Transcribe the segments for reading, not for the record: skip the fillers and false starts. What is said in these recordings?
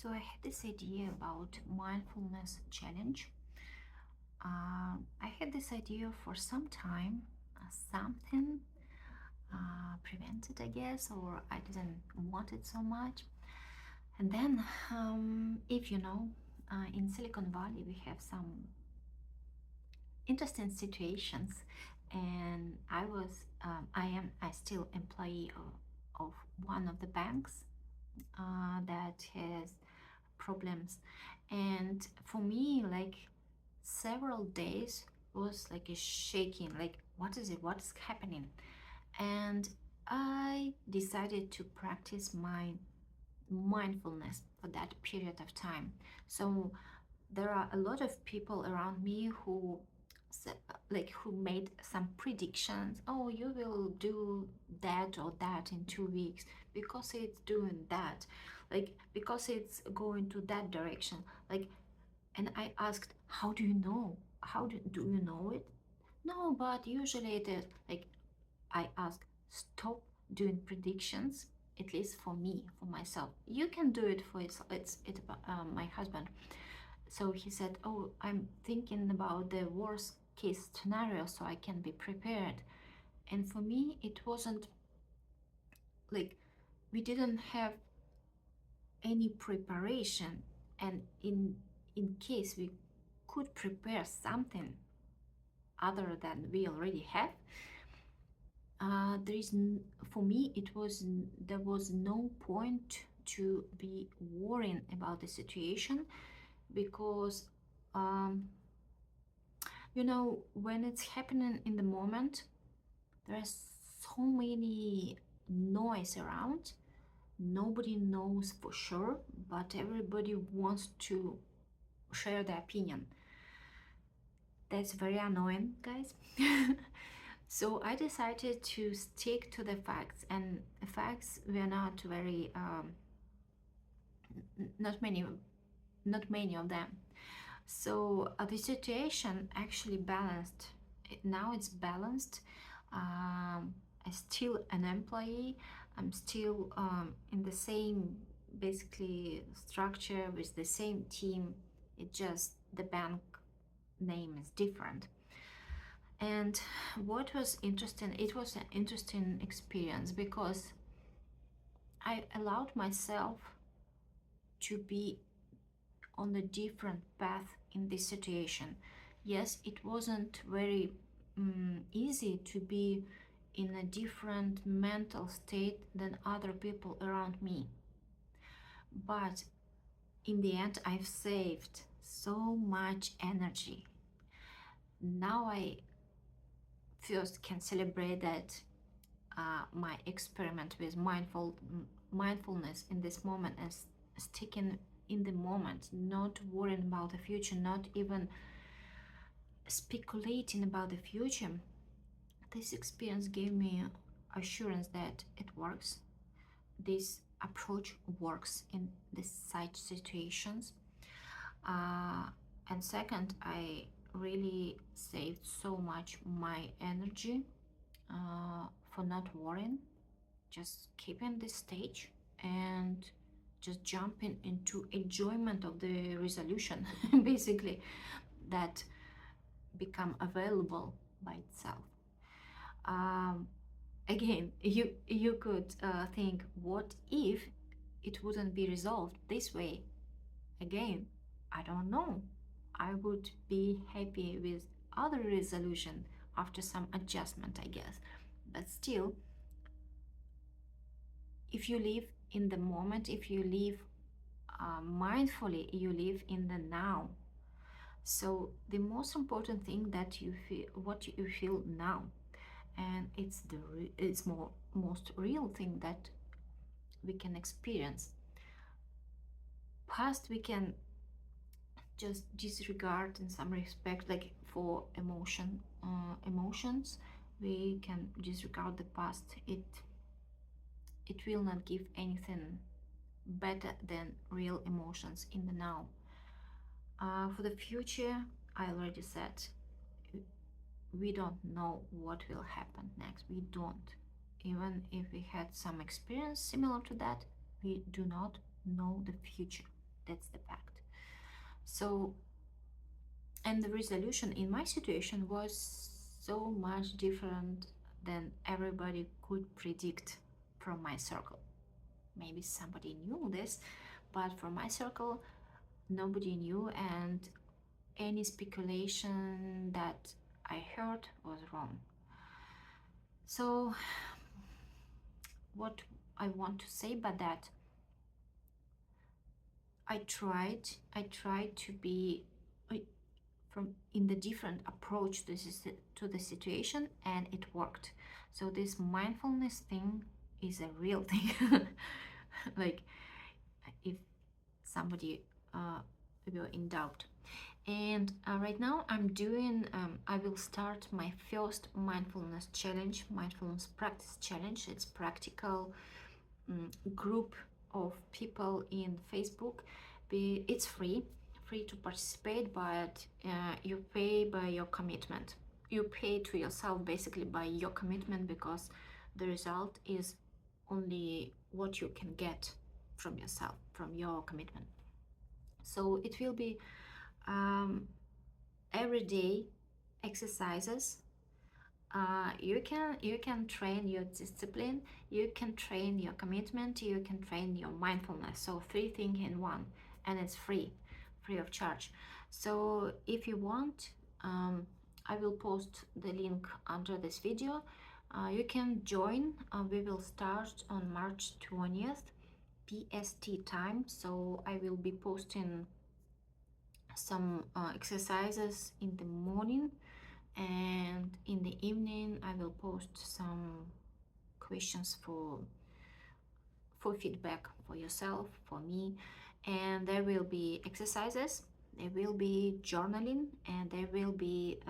So I had this idea about mindfulness challenge. I had this idea for some time, something prevented, I guess, or I didn't want it so much. And then, if you know, in Silicon Valley we have some interesting situations, and I still employee of one of the banks that has problems. And for me, like, several days was like a shaking, like, what is it, what's happening? And I decided to practice my mindfulness for that period of time. So there are a lot of people around me who who made some predictions. Oh, you will do that or that in 2 weeks because it's doing that, like, because it's going to that direction, like. And I asked, how do you know? Do you know it? No, but usually it is. Like, I asked, stop doing predictions, at least for me, for myself. You can do it for yourself. It's my husband. So he said, oh, I'm thinking about the worst case scenario so I can be prepared. And for me, it wasn't like we didn't have any preparation. And in case we could prepare something other than we already have, for me there was no point to be worrying about the situation, because when it's happening in the moment, there's so many noise around. Nobody knows for sure, but everybody wants to share their opinion. That's very annoying, guys. So I decided to stick to the facts, and the facts were not very, not many, not many of them. So the situation actually balanced. Now it's balanced. I'm still an employee. I'm still in the same basically structure with the same team. It just the bank name is different. And what was interesting, it was an interesting experience because I allowed myself to be on a different path in this situation. Yes, it wasn't very easy to be in a different mental state than other people around me. But in the end, I've saved so much energy. Now I first can celebrate that my experiment with mindfulness in this moment is sticking in the moment, not worrying about the future, not even speculating about the future. This experience gave me assurance that it works. This approach works in this such situations. And second, I really saved so much my energy for not worrying, just keeping this stage and just jumping into enjoyment of the resolution basically, that become available by itself. Again, you could think, what if it wouldn't be resolved this way? Again, I don't know. I would be happy with other resolution after some adjustment, I guess. But still, if you live in the moment, if you live mindfully, you live in the now. So the most important thing that you feel, what you feel now, and it's most real thing that we can experience. Past we can just disregard in some respect, like for emotions we can disregard the past. It will not give anything better than real emotions in the now. For the future, I already said, we don't know what will happen next. We don't. Even if we had some experience similar to that, we do not know the future. That's the fact. So, and the resolution in my situation was so much different than everybody could predict from my circle. Maybe somebody knew this, but from my circle, nobody knew, and any speculation that I heard was wrong. So, what I want to say about that, I tried to be from in the different approach to the situation, and it worked. So this mindfulness thing is a real thing. Like, if somebody were in doubt. And right now I will start my first mindfulness challenge, mindfulness practice challenge. It's practical group of people in Facebook. It's free to participate, but you pay by your commitment. You pay to yourself basically by your commitment, because the result is only what you can get from yourself, from your commitment. So it will be everyday exercises. You can train your discipline, you can train your commitment, you can train your mindfulness. So three things in one, and it's free of charge. So if you want, I will post the link under this video. You can join. We will start on March 20th PST time. So I will be posting some exercises in the morning, and in the evening I will post some questions for feedback for yourself, for me. And there will be exercises, there will be journaling, and there will be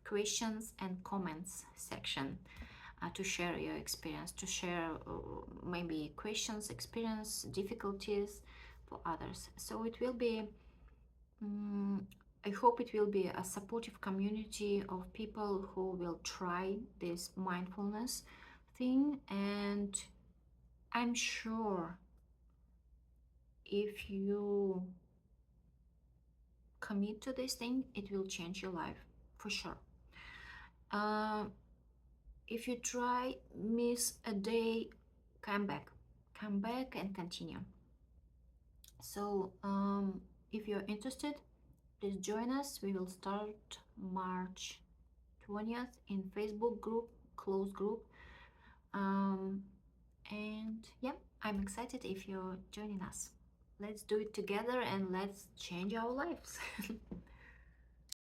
questions and comments section, to share your experience, to share maybe questions, experience, difficulties for others. So it will be Mm, I hope it will be a supportive community of people who will try this mindfulness thing. And I'm sure if you commit to this thing, it will change your life for sure. Uh, if you try, miss a day, come back and continue. So, if you're interested, please join us. We will start March 20th in Facebook group, closed group. Um, and yeah, I'm excited if you're joining us. Let's do it together and let's change our lives.